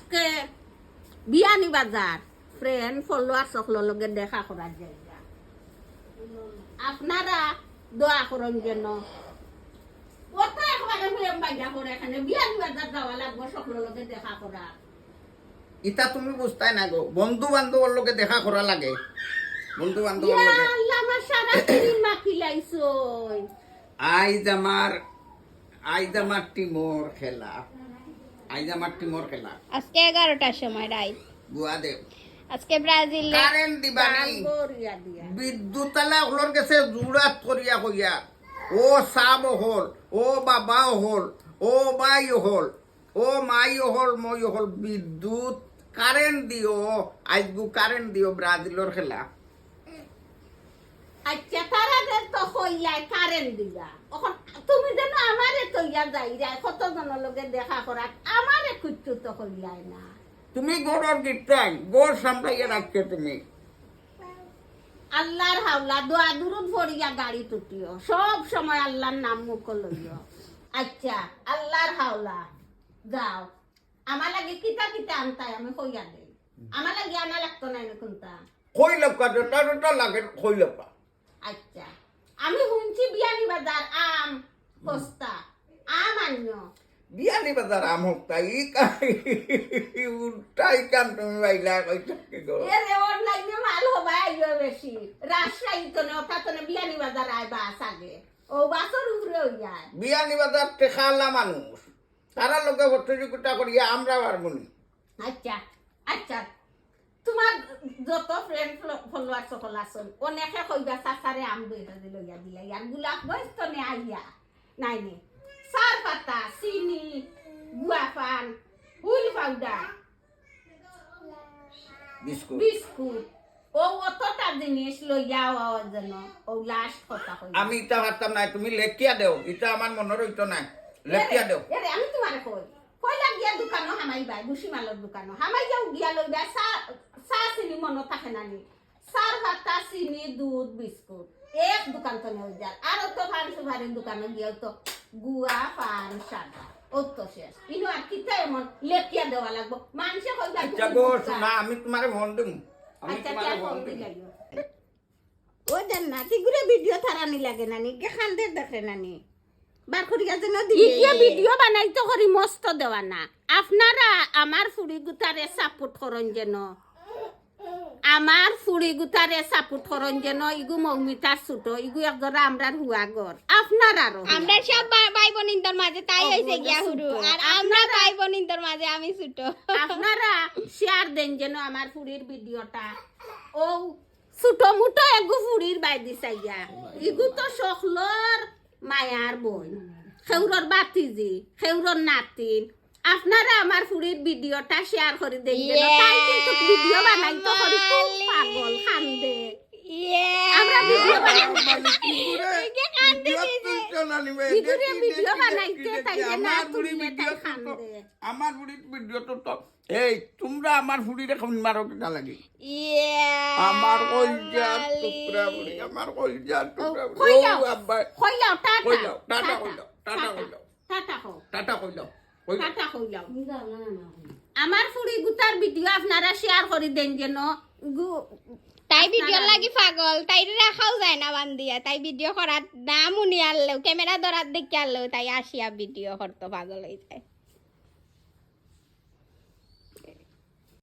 আজকে বিয়ানি বাজার friend follower সকলের লগে দেখা করার জায়গা আপনারা দোয়া করেন যেন কত একবারে ফিল্ম বাইজা করে এখানে বিয়ানি বাজার যাওয়া লাগবে সকলের লগে দেখা করা ইটা তুমি বুঝতাই না গো বন্ধু বান্ধবের লগে দেখা করা লাগে বন্ধু বান্ধবের লগে আল্লাহ আমার সারা দিন মাখি লাইছই আইজ আমার টিমোর খেলা আজকে 11টার সময় রাইত গুয়া দেব আজকে ব্রাজিল কারেন্ট দিবানি গরিয়া দিয়া বিদ্যুৎ তালা ওগুলোর কাছে জুড়াত করিয়া কইয়া ও সাব হল ও বাবা হল ও বাই হল ও মাই হল মই হল বিদ্যুৎ কারেন্ট দিও আজগু কারেন্ট দিও ব্রাজিলের খেলা আচ্ছা তারা যে তো কইলাই কারেন্ট দিবা এখন তুমি যেন আমারে তৈয়া যাই যায় কতজনের লগে দেখা করার আমারে কুচ্ছু তো কইলাই না তুমি গোড়র গিটাই গোড় সামলাইয়া রাখছো তুমি আল্লাহর হাওলা দোয়া দুরুদ ভরিয়া গাড়ি তুটিও সব সময় আল্লাহর নাম মুখ লইও আচ্ছা আল্লাহর হাওলা যাও আমার লাগে কিতা কিতা আনতাই আমি কইয়া দেই আমার লাগে আনা লাগতো না কোনটা কই লপকা ডটা লাগে কই লপকা আচ্ছা আমি শুনছি বিয়ানি বাজার আম সস্তা আম আন্য বিয়ানি বাজার আমক তাই উল্টাই কান তুমি বাইলা কইতাকে গো এরে অনলাইনে মাল হবা আইও বেশি রাজশাহী তো না ওটা তো না বিয়ানি বাজার আয় বাস আগে ও বাসর উপরে হইয়া বিয়ানি বাজার টেকালা মানুষ তারা লোকে প্রতিযোগিতা করিয়া আমরা পারবনি আচ্ছা আচ্ছা তোমার যত ফ্রেন্ড ফলোয়ার সকল আছেন অনেকে কইবা সাসারে আম দইটা লইয়া দিলা ইয়ার গোলাপ বয়স তো নে আইয়া নাই নে সার পাতা চিনি গুয়া পান হুইল পাউডার বিস্কুট বিস্কুট ও অতটা জিনিস লইয়া আওয়া যেন ও লাস্ট কথা কই আমি ইটা ভাবতাম না তুমি লেখিয়া দেও ইটা আমার মনের হইতো না লেখিয়া দেও এরে আমি তোমারে কই কইলা গিয়া দোকানো হামাইবা বুসিমালের দোকানো হামাইয়াও গিয়া লইবা চা চিনি মনে থাকে না নি সার ভাতা চিনি দুধ বিস্কুট এক দোকান তো নেই যার আর তো পান সুপারির দোকানে গিয়েও তো গুয়া পান সাদা ও তো শেষ ইনো আর কিতা এমন লেখিয়া দেওয়া লাগবো মানুষে কইবা আচ্ছা গো না আমি তোমারে ফোন দিম আমি আচ্ছা তোমারে ফোন ফোন দিম দিলাইও ও দেন না তিগুরে ভিডিও থারানি লাগে নানি কে খান্দে দেখে নানি বার করিয়া যেন দিকে ভিডিও বানাইতো করি মস্ত দেওয়া না আপনারা আমার ফুড়ি গুতারে সাপোর্ট করেন যেন আমার ফুড়ি গুতারে সাপোর্ট করেন যেন ইগু মৌমিতার ছোট ইগু একজোড়া আমরার হুয়া গর আপনারারও আমরা সব ভাই বোনিন্তর মাঝে তাই হইছে গিয়া হুরু আর আমরা ভাই বোনিন্তর মাঝে আমি ছোট আপনারা শেয়ার দেন যেন আমার ফুড়ির ভিডিওটা ও ছোট মুটো এগু ফুড়ির বাই দিছাইয়া ইগু তো সকলর মায়ার বই খেউরর বাতিজি খেউরর নাতিন আপনারা আমার ফুড়ির ভিডিওটা শেয়ার করে দেন যেন তাই কিন্তু ভিডিও বানাইতো করি খুব পাগল কান্দে আমরা ভিডিও বানাইতে ভিডিও বানাইতে তাই না তুলিলে তাই কান্দে আমার ফুড়ির ভিডিও তো এই তোমরা আমার ফুড়িরে কোন মারো কিটা লাগে আমার কইজা টুকরা বুড়ি আমার কইজা টুকরা বুড়ি ও আব্বা কইলাও টাটা কইলাও টাটা কইলাও টাটা কইলাও টাটা হো টাটা কইলাও টাটা কইলাও আমার ফুড়ি গুতার ভিডিও আপনারা শেয়ার করে দেন যেন তাই ভিডিও লাগি পাগল তাই রাখাও যায় না বান্দিয়া তাই ভিডিও করার নাম উনি আনলেও ক্যামেরা ধরার দেখে আনলেও তাই আসিয়া ভিডিও করতো পাগল হয়ে যায়